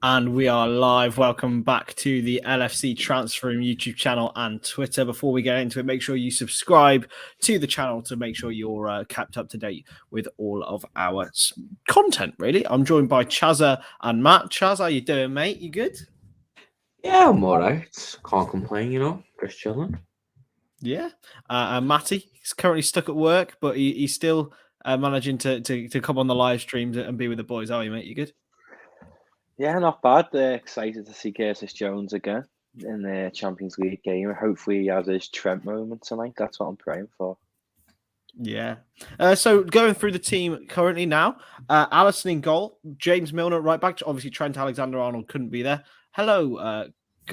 And we are live. Welcome back to the LFC Transfer Room YouTube channel and Twitter. Before we get into it, make sure you subscribe to the channel to make sure you're kept up to date with all of our content, really. I'm joined by Chazza and Matt. Chaz, how you doing, mate? You good? Yeah, I'm all right. Can't complain, just chilling. Yeah. And Matty, he's currently stuck at work, but he's still managing to come on the live streams and be with the boys. How are you, mate? You good? Yeah, not bad. Excited to see Curtis Jones again in the Champions League game. Hopefully he has his Trent moment tonight. That's what I'm praying for. Yeah. So going through the team currently now, Allison in goal, James Milner right back. Obviously, Trent Alexander-Arnold couldn't be there. Hello.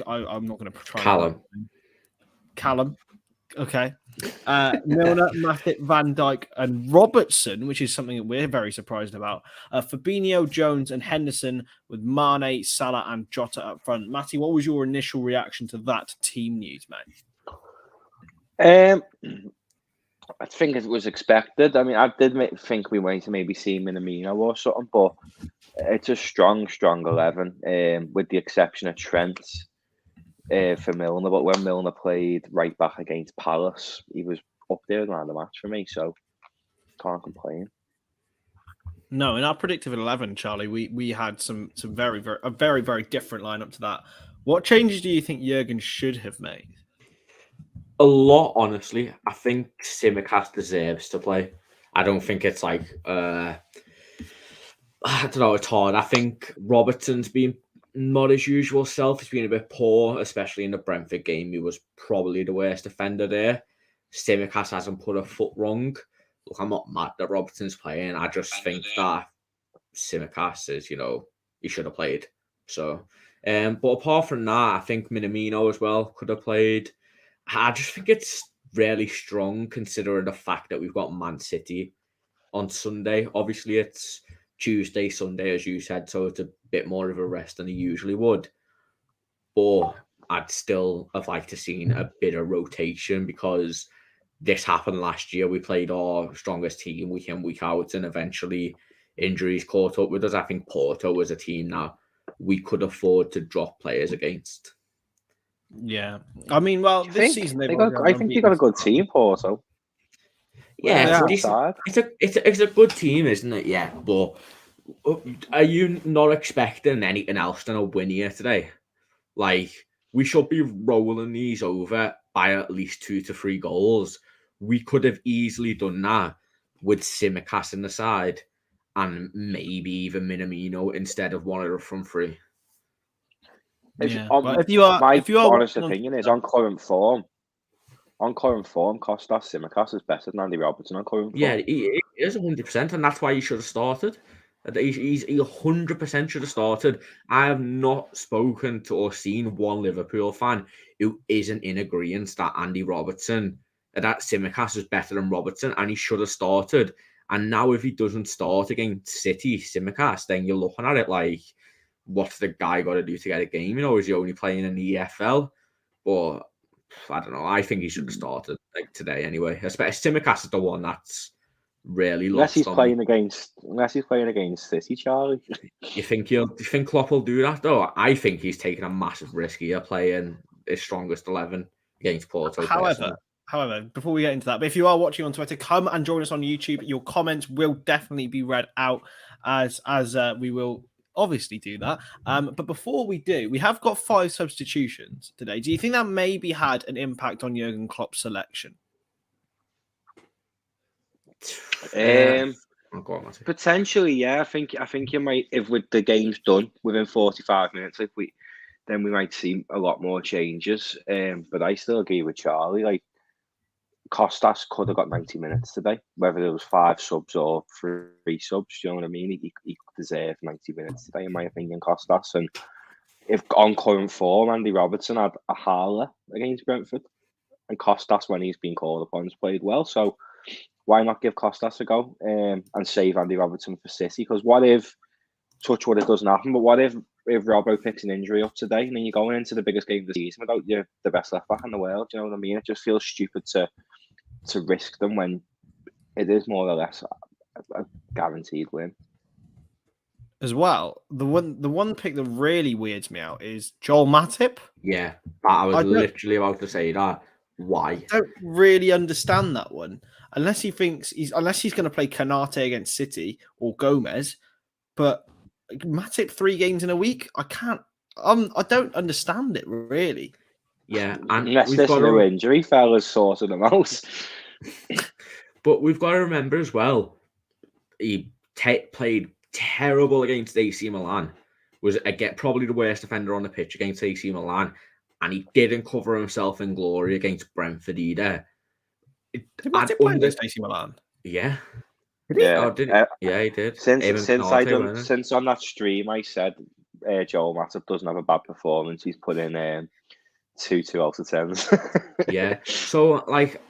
I'm not going to try. Callum. Okay. Milner, Matip, Van Dijk, and Robertson, which is something that we're very surprised about. Fabinho, Jones, and Henderson with Mane, Salah, and Jota up front. Matty, what was your initial reaction to that team news, mate? I think it was expected. I mean, I did think we might maybe see Minamino or something, but it's a strong 11, with the exception of Trent for Milner. But when Milner played right back against Palace, he was up there around the match for me, so can't complain. No, in our predictive 11, Charlie, we had some very different lineup to that. What changes do you think Jurgen should have made? A lot, honestly. I think Tsimikas deserves to play. I don't think it's like I don't know, it's hard. I think Robertson's been not his usual self. He's been a bit poor, especially in the Brentford game. He was probably the worst defender there. Tsimikas hasn't put a foot wrong. Look, I'm not mad that Robertson's playing. I just think that Tsimikas is, he should have played. So, but apart from that, I think Minamino as well could have played. I just think it's really strong considering the fact that we've got Man City on Sunday. Obviously, it's Tuesday, Sunday, as you said, so it's a bit more of a rest than he usually would. But I'd still have liked to seen a bit of rotation because this happened last year. We played our strongest team week in, week out, and eventually injuries caught up with us. I think Porto was a team that we could afford to drop players against. Yeah, I mean, well, this season I think they got a good team, Porto. Yeah, it's a good team, isn't it? Yeah, but are you not expecting anything else than a win here today? Like, we should be rolling these over by at least 2 to 3 goals. We could have easily done that with Tsimikas in the side and maybe even Minamino instead of one of the front three. My honest opinion is on current form, Kostas Tsimikas is better than Andy Robertson on current form. Yeah, he is 100%, and that's why he should have started. He 100% should have started. I have not spoken to or seen one Liverpool fan who isn't in agreement that Andy Robertson, that Tsimikas is better than Robertson, and he should have started. And now if he doesn't start against City, Tsimikas, then you're looking at it like, what's the guy got to do to get a game? Is he only playing in the EFL? But I don't know. I think he should have started today anyway. Especially Tsimikas is the one that's really lost. Unless he's playing against City, Charlie. You think Klopp will do that though? I think he's taking a massive risk here playing his strongest 11 against Porto. However, before we get into that, but if you are watching on Twitter, come and join us on YouTube. Your comments will definitely be read out as we will obviously do that. But before we do, we have got 5 substitutions today. Do you think that maybe had an impact on Jurgen Klopp's selection? Potentially, yeah. I think you might, if with the game's done within 45 minutes, then we might see a lot more changes. But I still agree with Charlie. Like, Kostas could have got 90 minutes today, whether it was 5 subs or 3 subs. You know what I mean? He deserved 90 minutes today, in my opinion, Kostas. And if on current form, Andy Robertson had a howler against Brentford, and Kostas, when he's been called upon, has played well. So why not give Kostas a go and save Andy Robertson for City? Because what if, touch wood, it doesn't happen, but what if Robbo picks an injury up today and then you're going into the biggest game of the season without the best left back in the world? You know what I mean? It just feels stupid to risk them when it is more or less a guaranteed win. as well. The one pick that really weirds me out is Joel Matip. Yeah, I was I don't- literally about to say that. Why? Don't really understand that one unless he thinks unless he's going to play Canate against City or Gomez. But Matip 3 games in a week, I can't. I don't understand it really. Yeah, and Unless we've there's got no to, injury, fellas sorting them out. but we've got to remember as well, he played terrible against AC Milan. Was probably the worst defender on the pitch against AC Milan, and he didn't cover himself in glory against Brentford either. Did Matip play against AC Milan? Yeah. Yeah, Oh, did he? Yeah, he did. Since Canate, wasn't it? since on that stream, I said Joel Matip doesn't have a bad performance. He's put in 2 out of 10s. Yeah. So like,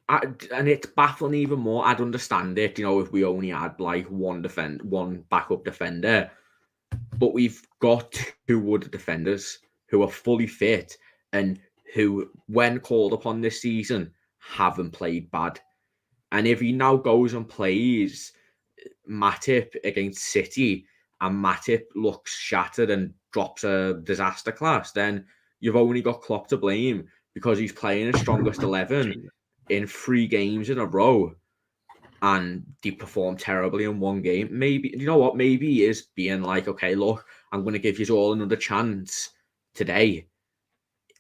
and it's baffling even more. I'd understand it, if we only had like one backup defender, but we've got 2 other defenders who are fully fit and who, when called upon this season, haven't played bad. And if he now goes and plays Matip against City and Matip looks shattered and drops a disaster class, then you've only got Klopp to blame because he's playing his strongest 11 in 3 games in a row and they performed terribly in 1 game. Maybe, you know what? Maybe he is being like, okay, look, I'm going to give you all another chance today.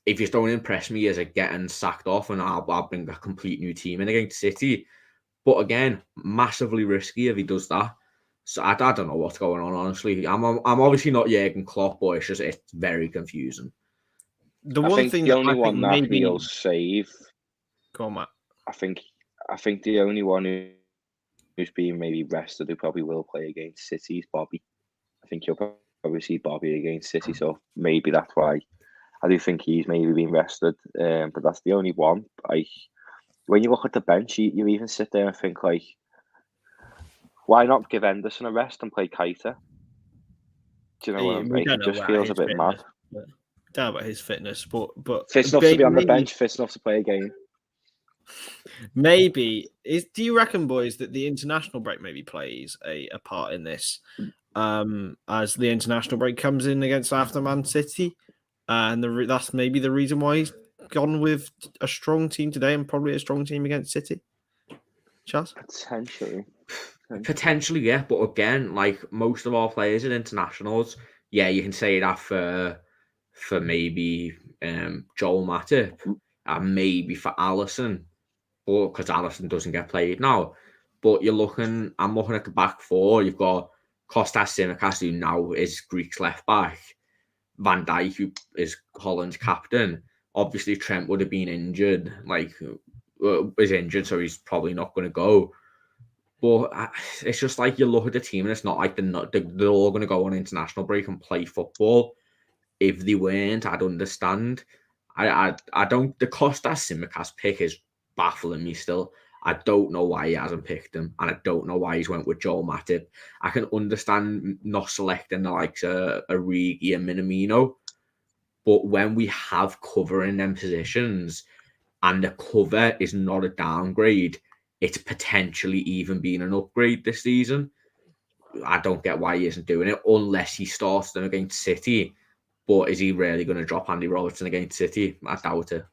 If you don't impress me as a getting sacked off, and I'll bring a complete new team in against City. But again, massively risky if he does that. So I don't know what's going on, honestly. I'm obviously not Jurgen Klopp, but it's very confusing. The I one think thing the that only I one think that maybe he'll save. Go on, Matt. I think the only one who's being maybe rested who probably will play against City is Bobby. I think you'll probably see Bobby against City, so maybe that's why. I do think he's maybe been rested, but that's the only one. When you look at the bench, you even sit there and think like, why not give Henderson a rest and play Keita? Do you know what I mean? It just feels a bit mad. Don't know about his fitness, but Fit enough to be on the bench, fit enough to play a game. Maybe do you reckon, boys, that the international break maybe plays a part in this? As the international break comes in against after Man City, and that's maybe the reason why he's gone with a strong team today and probably a strong team against City. Charles? Potentially, yeah. But again, like most of our players in internationals, yeah, you can say that for maybe Joel Matip and maybe for Alisson, but because Alisson doesn't get played now. But I'm looking at the back 4. You've got Kostas Tsimikas, who now is Greek's left back. Van Dijk, who is Holland's captain. Obviously, Trent would have been injured, is injured, so he's probably not going to go. But it's just like you look at the team, and it's not like they're all going to go on international break and play football. If they weren't, I'd understand. I don't. The Kostas Tsimikas pick is baffling me still. I don't know why he hasn't picked him, and I don't know why he's went with Joel Matip. I can understand not selecting the likes of Origi and Minamino, but when we have cover in them positions, and the cover is not a downgrade, it's potentially even been an upgrade this season. I don't get why he isn't doing it unless he starts them against City. But is he really going to drop Andy Robertson against City? I doubt it.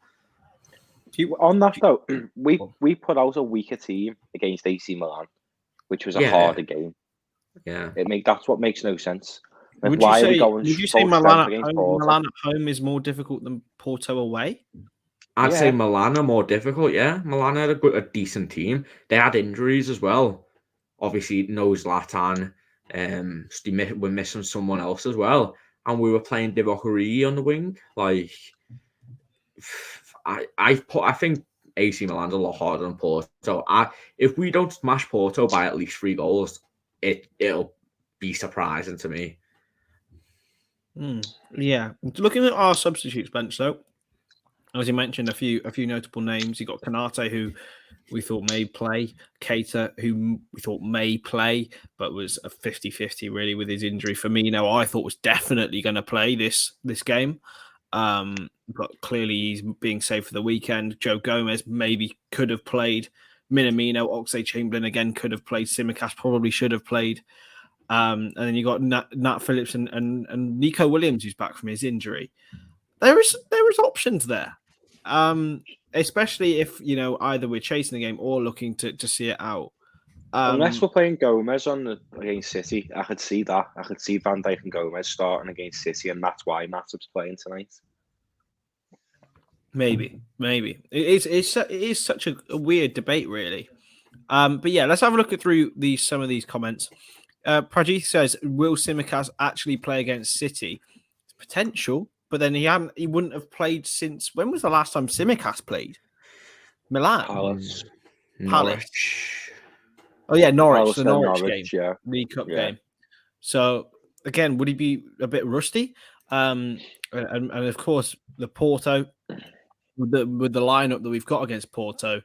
On that though, we put out a weaker team against AC Milan, which was a harder game. Yeah, that's what makes no sense. Like, Would you say Milan at home is more difficult than Porto away? I'd say Milan are more difficult. Yeah, Milan had a decent team. They had injuries as well. Obviously, no Zlatan. We're missing someone else as well, and we were playing Divock Origi on the wing. Like, I think AC Milan's a lot harder than Porto. If we don't smash Porto by at least 3 goals, it'll be surprising to me. Yeah, looking at our substitutes bench though, as you mentioned, a few notable names. You got Canate, who we thought may play, Keita, who we thought may play, but was a 50-50 really with his injury. Firmino, I thought was definitely going to play this game. But clearly he's being saved for the weekend. Joe Gomez maybe could have played. Minamino, Oxlade-Chamberlain again could have played. Tsimikas probably should have played. And then you got Nat Phillips and Nico Williams, who's back from his injury. There is options there, especially if either we're chasing the game or looking to see it out. Unless we're playing Gomez against City, I could see that. I could see Van Dijk and Gomez starting against City, and that's why Matip's playing tonight. Maybe it is such a weird debate, really. But yeah, let's have a look through some of these comments. Prajeet says, "Will Tsimikas actually play against City? Potential, but then he wouldn't have played since when was the last time Tsimikas played? Milan, Palace. Oh yeah, Norwich, the Norwich game, yeah. League Cup game. So again, would he be a bit rusty? And of course, the Porto with the lineup that we've got against Porto,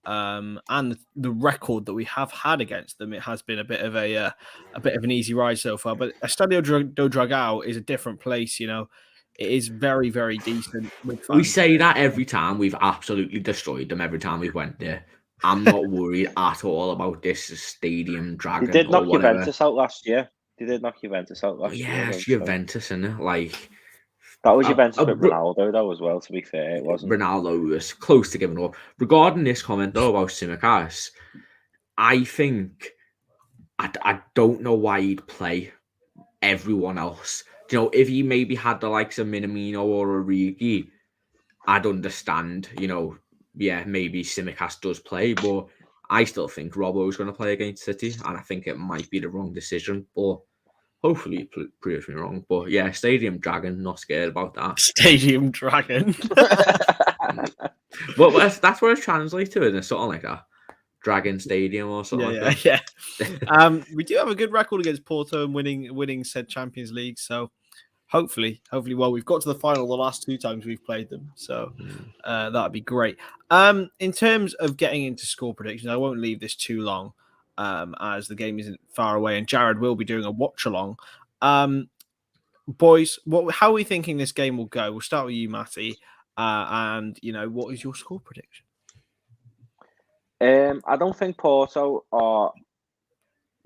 and the record that we have had against them, it has been a bit of an easy ride so far. But Estadio do Dragão is a different place, It is very, very decent. We say that every time. We've absolutely destroyed them every time we've went there. I'm not worried at all about this stadium dragon. They did knock or whatever. Juventus out last year. Yes, Juventus, isn't it? Like that was Juventus with Ronaldo, though, as well. To be fair, it wasn't. Ronaldo was close to giving up. Regarding this comment though about Tsimikas, I think I don't know why he'd play everyone else. If he maybe had the likes of Minamino or Origi, I'd understand. Maybe Tsimikas does play, but I still think Robbo's going to play against City, and I think it might be the wrong decision, but hopefully it proves me wrong. But yeah, Stadium Dragon, not scared about that. Stadium Dragon. Well, that's where it's translated to, isn't it? Something like that. Dragon Stadium or something like that. Yeah. We do have a good record against Porto and winning said Champions League, so hopefully, well, we've got to the final the last 2 times we've played them, so that'd be great. In terms of getting into score predictions, I won't leave this too long, as the game isn't far away, and Jared will be doing a watch along. Boys, how are we thinking this game will go? We'll start with you, Matty, and what is your score prediction? I don't think Porto are.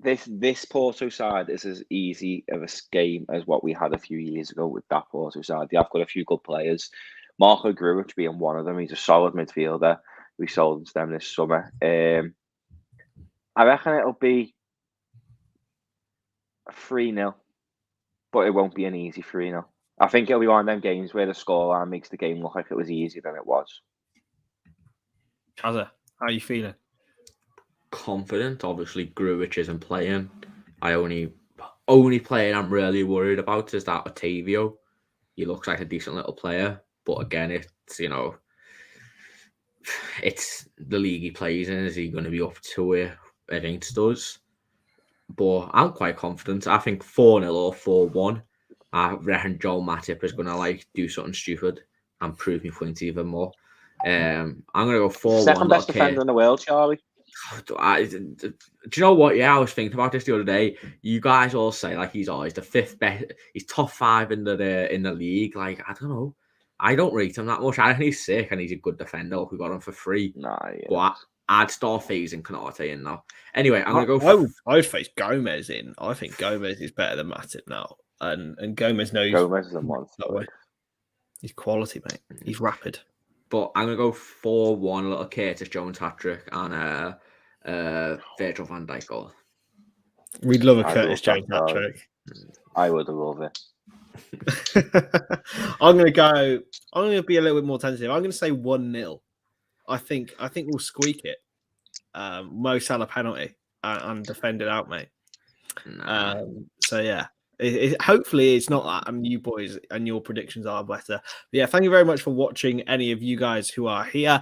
This Porto side is as easy of a game as what we had a few years ago with that Porto side. They have got a few good players. Marco Grujic being one of them. He's a solid midfielder. We sold him to them this summer. I reckon it'll be a 3-0, but it won't be an easy 3-0. I think it'll be one of them games where the scoreline makes the game look like it was easier than it was. José, how are you feeling? Confident. Obviously, Grujic isn't playing. I only player I'm really worried about is that Otavio. He looks like a decent little player, but again, it's it's the league he plays in. Is he going to be up to it against us? But I'm quite confident. I think 4-0 or 4-1. I reckon Joel Matip is going to do something stupid and prove me point even more. I'm going to go 4-1. Second best defender in the world, Charlie. Do you know what? Yeah, I was thinking about this the other day. You guys all say he's always the 5th best. He's top 5 in the league. I don't know. I don't rate him that much. I think he's sick and he's a good defender. We got him for free. Nah, yeah. But I'd start phasing Konate in now. Anyway, I'm gonna go. I would face Gomez in. I think Gomez is better than Matip now, and Gomez knows. Gomez is a monster. That way. He's quality, mate. He's rapid. But I'm gonna go 4-1, a little Curtis Jones hat-trick and Virgil van Dijk goal. We'd love a Curtis Jones hat-trick. I would love it. I'm gonna be a little bit more tentative. I'm gonna say 1-0. I think we'll squeak it. Mo Salah penalty and defend it out, mate. Nah. So yeah. Hopefully it's not that, and you boys and your predictions are better. But yeah, thank you very much for watching, any of you guys who are here.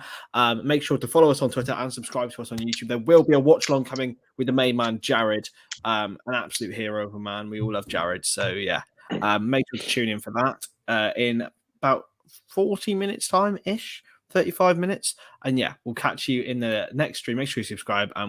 Make sure to follow us on Twitter and subscribe to us on YouTube. There will be a watch along coming with the main man, Jared, an absolute hero of a man. We all love Jared. So yeah, make sure to tune in for that in about 40 minutes time-ish, 35 minutes. And yeah, we'll catch you in the next stream. Make sure you subscribe and